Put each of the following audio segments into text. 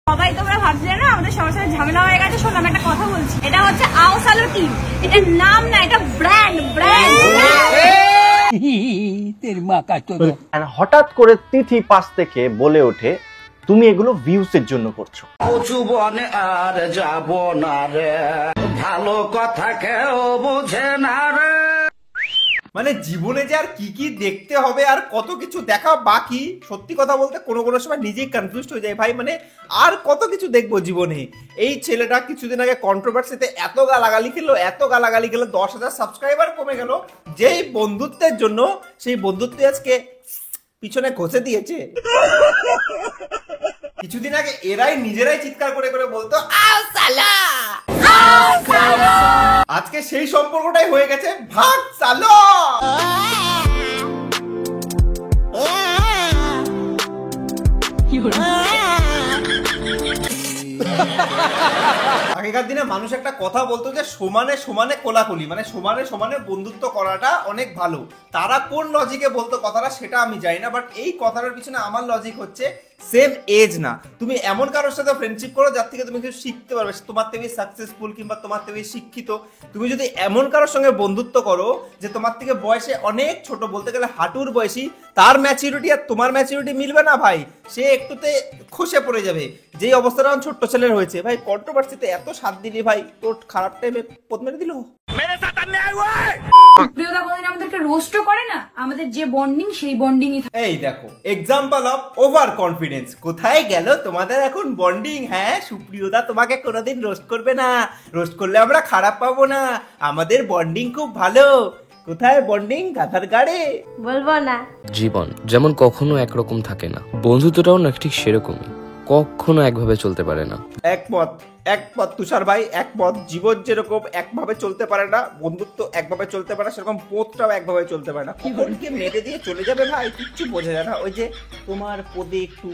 সবাই তোমরা ভাবছিলে না আমাদের সবার সাথে ঝামেলা হয়ে গেছে। শোন, আমি একটা কথা বলছি, এটা হচ্ছে আওসালো টিম, এটা নাম না, এটা ব্র্যান্ড। হঠাৎ করে তিথি পাশ থেকে বলে ওঠে, তুমি এগুলো ভিউসের জন্য করছো। আর যাব না রে, ভালো কথা কেউ বোঝে না রে। মানে জীবনে যে আর কি কি দেখতে হবে আর কত কিছু দেখা বাকি, সত্যি কথা বলতে কোনো কোনো সময় নিজেই কনফিউজড হয়ে যায় ভাই। মানে আর কত কিছু দেখবো জীবনে। এই ছেলেটা কিছুদিন আগে কন্ট্রোভার্সিতে এত গালাগালি খেলো 10,000 সাবস্ক্রাইবার কমে গেল যেই বন্ধুত্বের জন্য। সেই বন্ধুত্ব আজকে পিছনে ঘষে দিয়েছে। কিছুদিন আগে এরাই নিজেরাই চিৎকার করে করে বলতো আও সালা, আজকে সেই সম্পর্কটাই হয়ে গেছে ভাগ সালো। আগেকার দিনে মানুষ একটা কথা বলতো যে সমানে সমানে কোলাকুলি, মানে সমানে সমানে বন্ধুত্ব করাটা অনেক ভালো। তারা কোন লজিকে বলতো কথাটা সেটা আমি জানি না, বাট এই কথাটার পিছনে আমার লজিক হচ্ছে সেম এজ না। তুমি এমন কারোর সাথে ফ্রেন্ডশিপ করো যার থেকে তুমি কিছু শিখতে পারবে, তোমার থেকে সাকসেসফুল কিংবা তোমার থেকে শিক্ষিত। তুমি যদি এমন কারোর সঙ্গে বন্ধুত্ব করো যে তোমার থেকে বয়সে অনেক ছোট, বলতে গেলে হাঁটুর বয়সী, তার ম্যাচুরিটি আর তোমার ম্যাচুরিটি মিলবে না ভাই, সে একটুতে খসে পড়ে যাবে। যেই অবস্থাটা ছোট্ট ছেলের হয়েছে ভাই, কন্ট্রোভার্সিতে এত সাথ দিলি ভাই, তোর খারাপ টাইমে পদ মেরে দিল। প্রিয়দা কোনদিন আমাদেরকে রোস্টও করে না, আমাদের যে বন্ডিং সেই বন্ডিংই থাকে। এই দেখো এক্সাম্পল অফ ওভার কনফিডেন্স। কোথায় গেল তোমাদের এখন বন্ডিং? হ্যাঁ, সুপ্রিয়দা তোমাকে কোনোদিন রোস্ট করবে না, রোস্ট করলে আমরা খারাপ পাবো না, আমাদের বন্ডিং খুব ভালো। কোথায় বন্ডিং? গাধার গাড়ে বলবো না। জীবন যেমন কখনো একরকম থাকে না, বন্ধুত্বটাও না ঠিক সেরকমই, কখনো একভাবে চলতে পারে না। একমত তুষার ভাই, একমত। জীবন যেরকম একভাবে চলতে পারে না, বন্ধুত্ব একভাবে চলতে পারে না, সেরকম পথটাও একভাবে চলতে পারে না। কখনকে মেরে দিয়ে চলে যাবে ভাই, কিচ্ছু বোঝা যায় না। ওই যে তোমার পদে একটু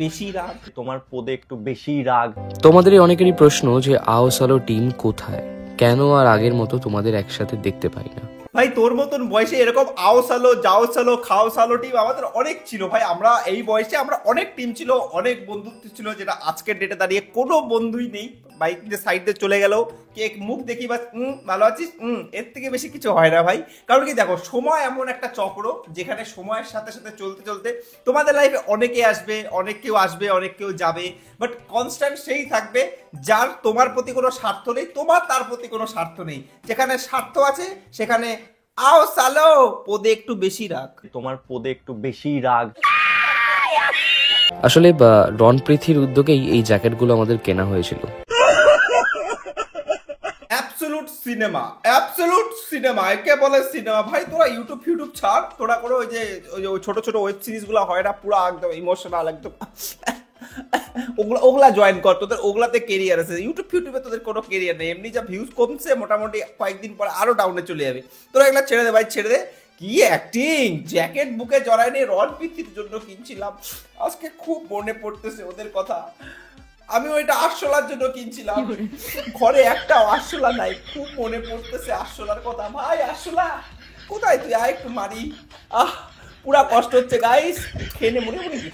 বেশি রাগ, তোমার পদে একটু বেশি রাগ। তোমাদের অনেকেরই প্রশ্ন যে আওসালো টিম কোথায়, কেন আর আগের মতো তোমাদের একসাথে দেখতে পাই না। ভাই তোর মতন বয়সে এরকম আও সালো, যাও সালো, খাও সালো টিম আমাদের অনেক ছিল ভাই। আমরা এই বয়সে আমরা অনেক টিম ছিল, অনেক বন্ধুত্ব ছিল, যেটা আজকের ডেটে দাঁড়িয়ে কোনো বন্ধুই নেই। বাইক দিয়ে সাইড দিয়ে চলে গেল, কে মুখ দেখি বাস ভালো আছিস, এর থেকে বেশি কিছু হয় না ভাই। কারণ কি দেখো, সময় এমন একটা চক্র যেখানে সময়ের সাথে সাথে চলতে চলতে তোমাদের লাইফে অনেকে আসবে, অনেক কেউ যাবে, বাট কনস্ট্যান্ট সেই থাকবে যার তোমার প্রতি কোনো স্বার্থ নেই, তোমার তার প্রতি কোনো স্বার্থ নেই। যেখানে স্বার্থ আছে সেখানে আও সালো, পদে একটু বেশি রাগ। তোমার পদে একটু বেশি রাগ। আসলে রন প্রীথির উদ্যোগেই এই জ্যাকেটগুলো আমাদের কেনা হয়েছিল। অ্যাবসলিউট সিনেমা, একে বলে সিনেমা ভাই। তোরা ইউটিউব ছাড়, তোরা করে ওই যে ছোট ছোট ওয়েব সিরিজ গুলো হয় না, পুরো একদম ইমোশনাল, একদম ওগুলা জয়েন কর, তোদের ওগুলাতে কেরিয়ার আছে। ইউটিউবে তোদের কোনো কেরিয়ার নেই, এমনি যা ভিউজ কমছে মোটামুটি কয়েকদিন পর আরো ডাউনে চলে যাবে। তোরা এগুলা ছেড়ে দে ভাই, ছেড়ে দে। কি অ্যাক্টিং! জ্যাকেট বুকে জড়ায়নি, রন প্রীতির জন্য কিনছিলাম। আজকে খুব মনে পড়তেছে ওদের কথা। আমি ওইটা 800 জন্য কিনছিলাম, ঘরে একটা 800 নাই। খুব মনে পড়তেছে 800 কথা ভাই। 800 কোথায় তুই? আয় একটু মারি। পুরা কষ্ট হচ্ছে গাইস, খেয়ে মনে গেছি।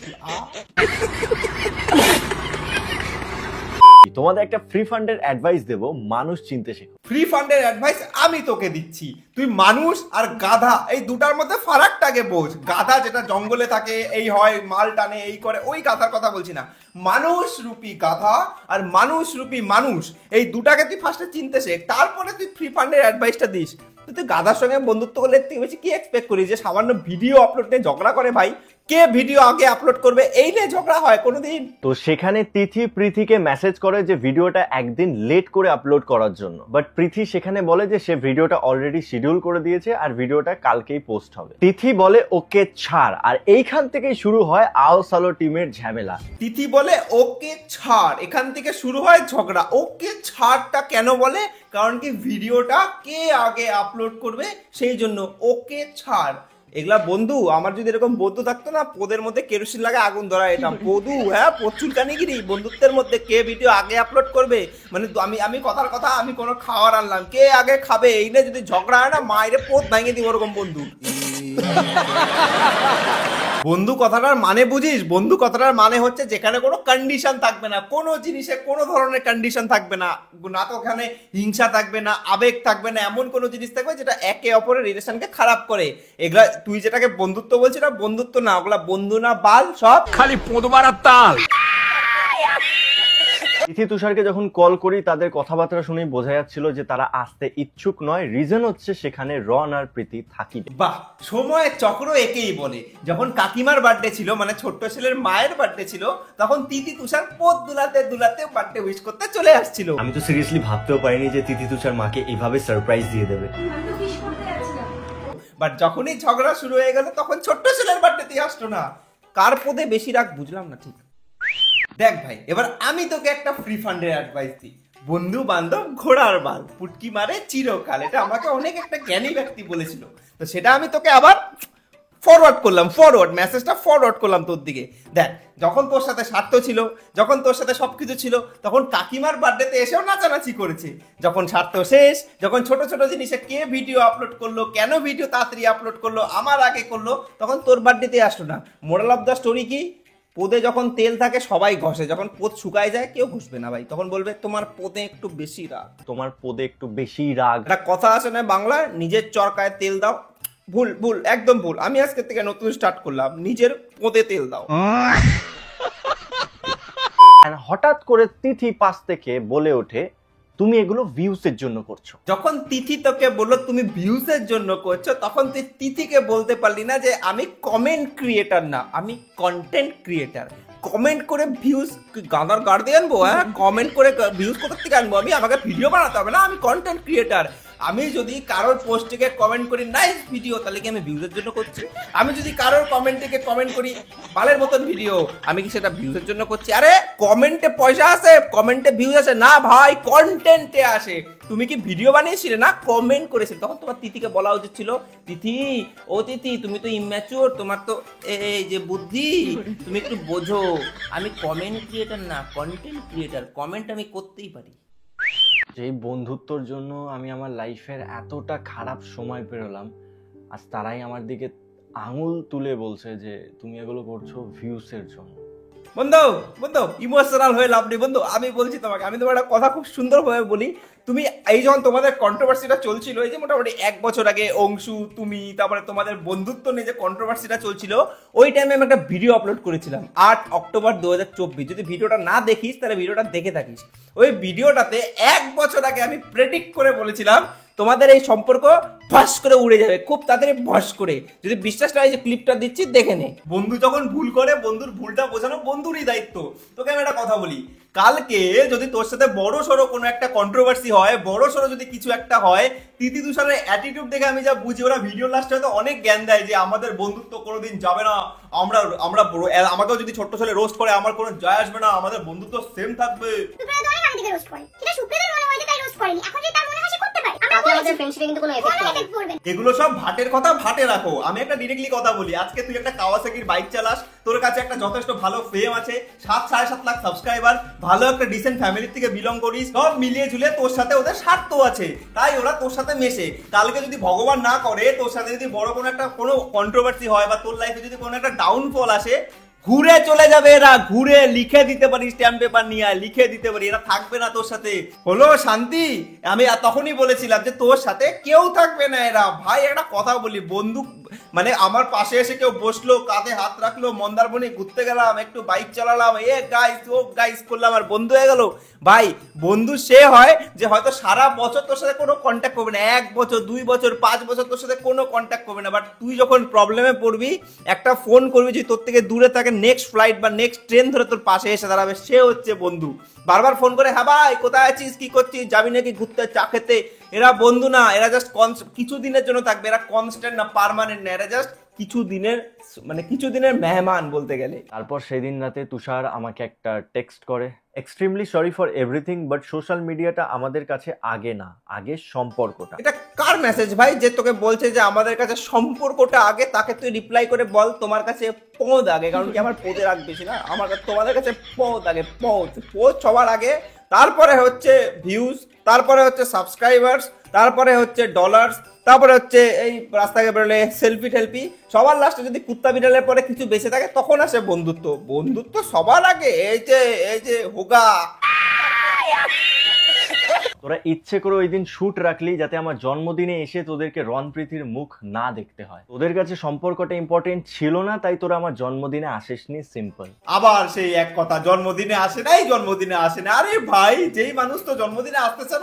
তোমাদের একটা ফ্রি ফান্ডের অ্যাডভাইস দেব, মানুষ চিনতে শেখো। ফ্রি ফান্ডের অ্যাডভাইস আমি তোকে দিচ্ছি। তুই মানুষ আর গাধা এই দুটার মধ্যে ফারাকটাকে বোঝ। গাধা যেটা জঙ্গলে থাকে, এই হয় মাল টানে, এই করে, ওই গাধার কথা বলছি না। মানুষ রূপী গাধা আর মানুষ রূপী মানুষ, এই দুটাকে তুই ফার্স্টে চিনতে শেখ, তারপরে তুই ফ্রি ফান্ডের অ্যাডভাইসটা দিস। তুই গাধার সঙ্গে বন্ধুত্ব করলে থেকে বেশি কি এক্সপেক্ট করিস? যে সামান্য ভিডিও আপলোড নিয়ে ঝগড়া করে ভাই, কে ভিডিও আগে আপলোড করবে এই নিয়ে ঝগড়া হয় কোনোদিন? তো সেখানে তিথি প্রীতিকে মেসেজ করে যে ভিডিওটা একদিন লেট করে আপলোড করার জন্য, বাট প্রীতি সেখানে বলে যে সে ভিডিওটা অলরেডি শিডিউল করে দিয়েছে আর ভিডিওটা কালকেই পোস্ট হবে। তিথি বলে ওকে ছাড়, আর এইখান থেকেই শুরু হয় আও সালো টিমের ঝামেলা। তিথি বলে ওকে ছাড়, এখান থেকে শুরু হয় ঝগড়া। ওকে ছাড়টা কেন বলে? কারণ কি ভিডিওটা কে আগে আপলোড করবে সেই জন্য ওকে ছাড়। এগুলা বন্ধু, আমার যদি এরকম বন্ধু থাকতো না, পোদের মধ্যে কেরোসিন লাগে আগুন ধরা এটাম বধু। হ্যাঁ, প্রচুর কানিগিরি বন্ধুত্বের মধ্যে, কে ভিডিও আগে আপলোড করবে। মানে আমি কথার কথা, আমি কোনো খাওয়ার আনলাম, কে আগে খাবে এই নিয়ে যদি ঝগড়া হয় না, মায়ের পোদ ভাঙিয়ে দিব ওরকম বন্ধু। বন্ধু কথাটার মানে বুঝিস? বন্ধু কথাটার মানে হচ্ছে যেখানে কোনো কন্ডিশন থাকবে না, কোনো জিনিসে কোনো ধরনের কন্ডিশন থাকবে না, না তো ওখানে হিংসা থাকবে না, আবেগ থাকবে না, এমন কোনো জিনিস থাকবে যেটা একে অপরের রিলেশনকে খারাপ করে। এগুলা তুই যেটাকে বন্ধুত্ব বলছিস না, বন্ধুত্ব না, ওগুলা বন্ধু না, বাল সব খালি পোঁদ মারার তাল। তিথি তুষারকে যখন কল করি তাদের কথাবার্তা শুনেই বোঝা যাচ্ছিল যে তারা আসতে ইচ্ছুক নয়। রিজন হচ্ছে সেখানে রন আর প্রীতি থাকি। বাহ, সময়ের চক্র একেই বলে। যখন কাকিমার বার্থডে ছিল, মানে ছোট্ট ছেলের মায়ের বার্থডে ছিল, তখন তিথি তুষার পোদ দুলাতে দুলাতে বার্থডে উইশ করতে চলে আসছিল। আমি তো সিরিয়াসলি ভাবতেও পারিনি যে তিথি তুষার মাকে এইভাবে সারপ্রাইজ দিয়ে দেবে। বাট যখনই ঝগড়া শুরু হয়ে গেল তখন ছোট্ট ছেলের বার্থডেতে আসতো না। কার পদে বেশি রাগ বুঝলাম না ঠিক। দেখ ভাই, এবার আমি তোকে একটা ফ্রি ফান্ডের অ্যাডভাইস দিই। বন্ধু বান্ধব ঘোড়ার বাল, পুটকি মারে চিরকাল। এটা আমাকে অনেক একটা জ্ঞানী ব্যক্তি বলেছিল, তো সেটা আমি তোকে আবার মেসেজটা ফরওয়ার্ড করলাম তোর দিকে। দেখ, যখন তোর সাথে স্বার্থ ছিল, যখন তোর সাথে সবকিছু ছিল, তখন কাকিমার বার্থডেতে এসেও নাচানাচি করেছে। যখন স্বার্থ শেষ, যখন ছোট ছোট জিনিসে কে ভিডিও আপলোড করলো, কেন ভিডিও তাড়াতাড়ি আপলোড করলো, আমার আগে করলো, তখন তোর বার্থডেতে আসলো না। মোরাল অফ দ্য স্টোরি কি? পোদে যখন তেল থাকে সবাই ঘষে, যখন পোদ শুকায় যায় কেউ ঘষবে না ভাই, তখন বলবে তোমার পোদে একটু বেশি রাগ। তোমার পদে একটু বেশি রাগ। একটা কথা আছে না বাংলায়, নিজের চরকায় তেল দাও। ভুল, ভুল, একদম ভুল। আমি আজকে থেকে নতুন স্টার্ট করলাম, নিজের পোদে তেল দাও। হঠাৎ করে তিথি পাশ থেকে বলে ওঠে, তুমি এগুলো ভিউসের জন্য করছো। যখন তিথি তোকে বললো তুমি ভিউসের জন্য করছো, তখন তুই তিথিকে বলতে পারলি না যে আমি কমেন্ট ক্রিয়েটার না, আমি কন্টেন্ট ক্রিয়েটার। কমেন্ট করে ভিউজ গাঁদার গাড় দিয়ে আনবো? হ্যাঁ, কমেন্ট করে ভিউজ কোথা থেকে আনবো? আমাকে ভিডিও বানাতে হবে না? আমি কন্টেন্ট ক্রিয়েটার। আমি যদি কারোর পোস্টে কমেন্ট করি নাইস ভিডিও, তাহলে কি আমি ভিউজের জন্য করছি? আমি যদি কারোর কমেন্টে কমেন্ট করি বালের মতন ভিডিও, আমি কি সেটা ভিউজের জন্য করছি? আরে কমেন্টে পয়সা আসে, কমেন্টে ভিউজ আসে না ভাই, কন্টেন্টে আসে। তুমি কি ভিডিও বানিয়েছিলে না, কমেন্ট করেছিলে? তখন তোমার তিথিকে বলা উচিত ছিল, তিথি, ও তিথি, তুমি তো ইম্যাচিওর, তোমার তো এই যে বুদ্ধি, তুমি একটু বোঝো। আমি কমেন্ট ক্রিয়েটার না, কন্টেন্ট ক্রিয়েটার। কমেন্ট আমি করতেই পারি। যেই বন্ধুত্বর জন্য আমি আমার লাইফের এতটা খারাপ সময় পেরোলাম, আজ তারাই আমার দিকে আঙুল তুলে বলছে যে তুমি এগুলো করছো ভিউসের জন্য। বন্ধু বন্ধু ইমোশনাল হয়ে লাভ নেই বন্ধু। আমি বলছি তোমাকে, আমি তোমার একটা কথা খুব সুন্দরভাবে বলি। তুমি এই যখন তোমাদের কন্ট্রোভার্সিটা চলছিল, এই যে মোটামুটি 1 বছর আগে অংশু, তুমি, তারপরে তোমাদের বন্ধুত্ব নিয়ে যে কন্ট্রোভার্সিটা চলছিল, ওই টাইমে আমি একটা ভিডিও আপলোড করেছিলাম 8 অক্টোবর 2024। যদি ভিডিওটা না দেখিস তাহলে ভিডিওটা দেখে থাকিস। ওই ভিডিওটাতে 1 বছর আগে আমি প্রেডিক্ট করে বলেছিলাম তোমাদের এই সম্পর্ক ভস করে উড়ে যাবে, খুব তাড়াতাড়ি ভস করে। যদি বিশ্বাস না হয় যে ক্লিপটা দিচ্ছি দেখে নে। বন্ধু যখন ভুল করে, বন্ধুর ভুলটা বোঝানো বন্ধুরই দায়িত্ব। তোকে আমি একটা কথা বলি, কালকে যদি তোর সাথে বড় সড়ো কোনো একটা কন্ট্রোভার্সি হয়, বড় সড়ো যদি কিছু একটা হয়, তিথি তুষারের অ্যাটিটিউড দেখে আমি যা বুঝি, ওরা ভিডিও লাস্টে হয়তো অনেক জ্ঞান দেয় যে আমাদের বন্ধুত্ব কোনোদিন যাবে না, আমাকেও যদি ছোট্ট ছেলে রোস্ট করে আমার কোনো যায় আসবে না, আমাদের বন্ধুত্ব সেম থাকবে। এগুলো সব ভাটের কথা ভাটে রাখো। আমি একটা ডিরেক্টলি কথা বলি, আজকে তুই একটা কাওয়াসাকির বাইক চালাস, তোর কাছে একটা যথেষ্ট ভালো ফেম আছে, 7-7.5 লাখ সাবস্ক্রাইবার, ভালো একটা ডিসেন্ট ফ্যামিলি থেকে বিলং করিস, সব মিলিয়ে ঝুলে তোর সাথে ওদের স্বার্থ আছে, তাই ওরা তোর সাথে মেশে। কালকে যদি ভগবান না করে তোর সাথে যদি বড় কোনো কন্ট্রোভার্সি হয়, বা তোর লাইফে যদি কোনো একটা ডাউনফল আসে, ঘুরে চলে যাবে এরা। ঘুরে লিখে দিতে পারি, স্ট্যাম্প পেপার নিয়ে আয়, লিখে দিতে পারি, এরা থাকবে না তোর সাথে। হলো শান্তি? আমি তখনই বলেছিলাম যে তোর সাথে কেউ থাকবে না এরা। ভাই একটা কথা বলি, বন্ধু মানে আমার পাশে এসে কেউ বসলো, কাঁধে হাত রাখলো, মন্দারমণি ঘুরতে গেলাম, একটু বাইক চালালাম, গাইস করলাম, আর বন্ধু হয়ে গেল। ভাই বন্ধু সে হয় যে হয়তো সারা বছর তোর সাথে কোনো কন্ট্যাক্ট করবে না, 1 বছর 2 বছর 5 বছর তোর সাথে কোনো কন্ট্যাক্ট করবে না, বাট তুই যখন প্রবলেমে পড়বি একটা ফোন করবি, যদি তোর থেকে দূরে থাকে, নেক্সট ফ্লাইট বা নেক্সট ট্রেন ধরে তোর পাশে এসে দাঁড়াবে, সে হচ্ছে বন্ধু। বারবার ফোন করে, হ্যাঁ ভাই কোথায় আছিস, কি করছিস, যাবি নাকি ঘুরতে, চা খেতে? এরা বন্ধু না, এরা জাস্ট কিছু দিনের জন্য থাকবে, এরা কনস্ট্যান্ট না, পার্মানেন্ট না, এরা জাস্ট কিছু দিনের মেহমান বলতে গেলে। তারপর সেদিন রাতে তুষার আমাকে একটা টেক্সট করে, extremely sorry for everything, but social মিডিয়াটা আমাদের কাছে আগে না, আগে সম্পর্কটা। এটা কার মেসেজ ভাই যে তোকে বলছে যে আমাদের কাছে সম্পর্কটা আগে? তাকে তুই রিপ্লাই করে বল তোমার কাছে পদ আগে, কারণ কি আমার পদের রাগ বেশি না, আমার তোমাদের কাছে পদ আগে, পদ সবার আগে, তারপরে হচ্ছে ভিউজ, তারপরে হচ্ছে সাবস্ক্রাইবার্স, তারপরে হচ্ছে ডলার্স, তারপরে হচ্ছে এই রাস্তায় বেরোলে সেলফি টেলফি, সবার লাস্টে যদি কুত্তা বিড়ালের পরে কিছু বেঁচে থাকে তখন আসে বন্ধুত্ব। বন্ধুত্ব সবার আগে। এই যে হোগা। তোরা ইচ্ছে করে ওই দিন শুট রাখলি যাতে আমার জন্মদিনে এসে তোদেরকে রণপ্রীতির মুখ না দেখতে হয়। তোদের কাছে সম্পর্কটা ইম্পর্টেন্ট ছিল না, তাই তোরা আমার জন্মদিনে আসিসনি, সিম্পল। আবার সেই এক কথা, জন্মদিনে আসে নাই, জন্মদিনে আসে না। আরে ভাই, যেই মানুষ তো জন্মদিনে আসতেছে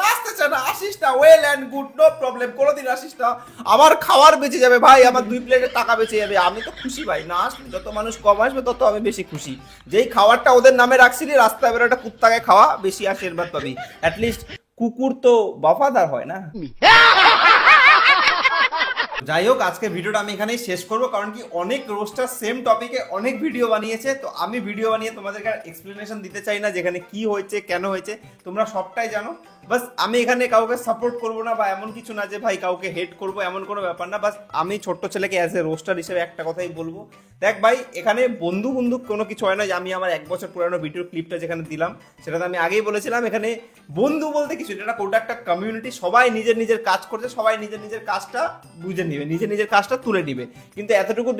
না, আসিস না, well and good, no problem, কোনোদিন আসিস না। আমার খাওয়ার বেঁচে যাবে ভাই, আমার 2 প্লেটের টাকা বেঁচে যাবে, আমি তো খুশি ভাই। না আসলে যত মানুষ কম আসবে তত আমি বেশি খুশি। যেই খাবারটা ওদের নামে রাখছিলি, রাস্তায় বেরোটা কুত্তাকে খাওয়া, বেশি আশীর্বাদ পাবি। অ্যাটলিস্ট কুকুর তো বফাদার হয় না। যাই হোক, আজকে ভিডিওটা আমি এখানেই শেষ করবো, কারণ কি অনেক রোস্টার সেম টপিকে অনেক ভিডিও বানিয়েছে, তো আমি ভিডিও বানিয়ে তোমাদেরকে এক্সপ্লেনেশন দিতে চাই না যেখানে কি হয়েছে, কেন হয়েছে, তোমরা সবটাই জানো। বাস আমি এখানে কাউকে সাপোর্ট করবো না, বা এমন কিছু না যে ভাই কাউকে হেট করবো, এমন কোনো ব্যাপার না। বাস আমি ছোট্ট ছেলেকে অ্যাজ এ রোস্টার হিসেবে একটা কথাই বলবো, দেখ ভাই, এখানে বন্ধু কোনো কিছু হয় না। যে আমি আমার 1 বছর পুরানো ভিডিও ক্লিপটা যেখানে দিলাম, সেটাতে আমি আগেই বলেছিলাম, এখানে বন্ধু বলতে কিছু, এটা কোনটা একটা কমিউনিটি, সবাই নিজের কাজ করছে, সবাই নিজের কাজটা বুঝে নিবে, নিজের কাজটা তুলে নিবে। কিন্তু এতটুকু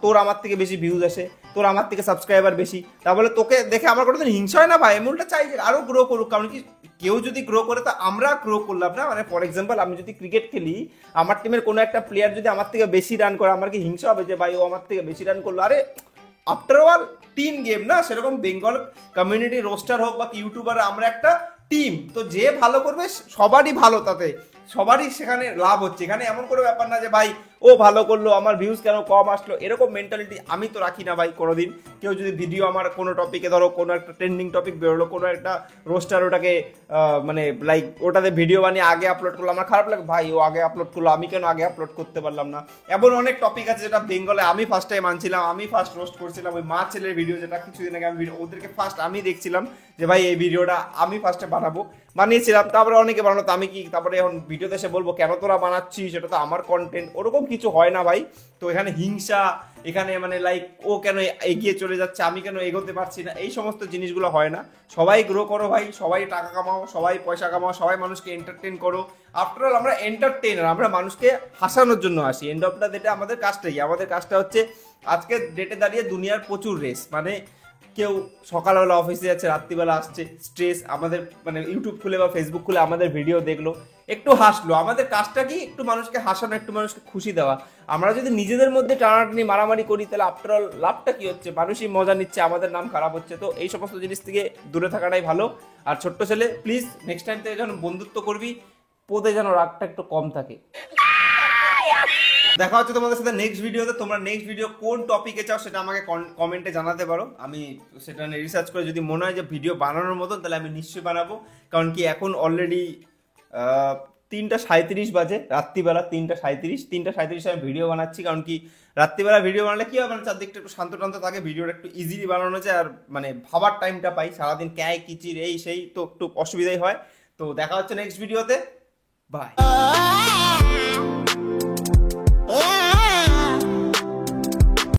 তোর আমার থেকে বেশি ভিউজ আসে, তোর আমার থেকে সাবস্ক্রাইবার বেশি, তাহলে তোকে দেখে আমার কোনোদিন হিংসা হয় না ভাই। এমনটা চাই যে আরো গ্রো করুক, কারণ কি কেউ যদি গ্রো করে তো আমরা গ্রো করলাম না। মানে ফর এক্সাম্পল, আমি যদি ক্রিকেট খেলি, আমার টিমের কোনো একটা প্লেয়ার যদি আমার থেকে বেশি রান করে, আমার কি হিংসা হবে যে ভাই ও আমার থেকে বেশি রান করলো? আরে আফটার অল টিম গেম না? সেরকম বেঙ্গল কমিউনিটি রোস্টার হোক বা ইউটিউবার, আমরা একটা টিম, তো যে ভালো করবে সবারই ভালো, তাতে সবারই সেখানে লাভ হচ্ছে। এখানে এমন কোনো ব্যাপার না যে ভাই ও ভালো করলো, আমার ভিউজ কেন কম আসলো, এরকম মেন্টালিটি আমি তো রাখি না ভাই কোনোদিন। কেউ যদি ভিডিও আমার কোনো টপিকে, ধরো কোনো একটা ট্রেন্ডিং টপিক বেরোলো, কোনো একটা রোস্টার ওটাকে মানে লাইক ওটাতে ভিডিও বানিয়ে আগে আপলোড করলো, আমার খারাপ লাগে, ভাই ও আগে আপলোড করলো, আমি কেন আগে আপলোড করতে পারলাম না। এমন অনেক টপিক আছে যেটা বেঙ্গলে আমি ফার্স্ট টাইম আনছিলাম, আমি ফার্স্ট রোস্ট করছিলাম। ওই মা ছেলের ভিডিও যেটা কিছুদিন আগে আমি ওদেরকে ফার্স্ট আমি দেখছিলাম যে ভাই এই ভিডিওটা আমি ফার্স্টে বানিয়েছিলাম, তারপরে অনেকে বানালো, তো আমি কি তারপরে এখন ভিডিওতে এসে বলবো কেন তোরা বানাচ্ছিস, সেটা তো আমার কন্টেন্ট, ওরকম কিছু হয় না ভাই। তো এখানে হিংসা, এখানে মানে লাইক ও কেন এগিয়ে চলে যাচ্ছে, আমি কেন এগোতে পারছি না, এই সমস্ত জিনিসগুলো হয় না। সবাই গ্রো করো ভাই, সবাই টাকা কামাও, সবাই পয়সা কামাও, সবাই মানুষকে এন্টারটেন করো। আফটার অল আমরা এন্টারটেইনার, আমরা মানুষকে হাসানোর জন্য আসি। এন্ড অফ দ্য ডেটে আমাদের কাজটা কি? আমাদের কাজটা হচ্ছে আজকের ডেটে দাঁড়িয়ে দুনিয়ার প্রচুর রেস, মানে কেউ সকালবেলা অফিসে যাচ্ছে, রাত্রিবেলা আসছে, স্ট্রেস, আমাদের মানে ইউটিউব খুলে বা ফেসবুক খুলে আমাদের ভিডিও দেখলো, একটু হাসলো। আমাদের কাজটা কি? একটু মানুষকে হাসানো, একটু মানুষকে খুশি দেওয়া। আমরা যদি নিজেদের মধ্যে টানাটানি মারামারি করি, তাহলে আফটার অল লাভটা কি হচ্ছে? মানুষই মজা নিচ্ছে, আমাদের নাম খারাপ হচ্ছে। তো এই সমস্ত জিনিস থেকে দূরে থাকাটাই ভালো। আর ছোট্ট ছেলে, প্লিজ নেক্সট টাইম থেকে যখন বন্ধুত্ব করবি, পোদে যেন রাগটা একটু কম থাকে। দেখা হচ্ছে তোমাদের সাথে নেক্সট ভিডিওতে। তোমরা নেক্সট ভিডিও কোন টপিকে চাও সেটা আমাকে কমেন্টে জানাতে পারো। আমি সেটা নিয়ে রিসার্চ করে যদি মনে হয় যে ভিডিও বানানোর মতন, তাহলে আমি নিশ্চয়ই বানাবো। কারণ কি এখন অলরেডি 3:37 বাজে, রাত্রিবেলা 3:37 আমি ভিডিও বানাচ্ছি। কারণ কি রাত্রিবেলা ভিডিও বানালে কি হবে, চারদিকটা একটু শান্ত থাকে, ভিডিওটা একটু ইজিলি বানানো যায়, আর মানে ভাবার টাইমটা পাই। সারাদিন ক্যায় কিচির এই সেই, তো একটু অসুবিধাই হয়। তো দেখা হচ্ছে নেক্সট ভিডিওতে, বাই।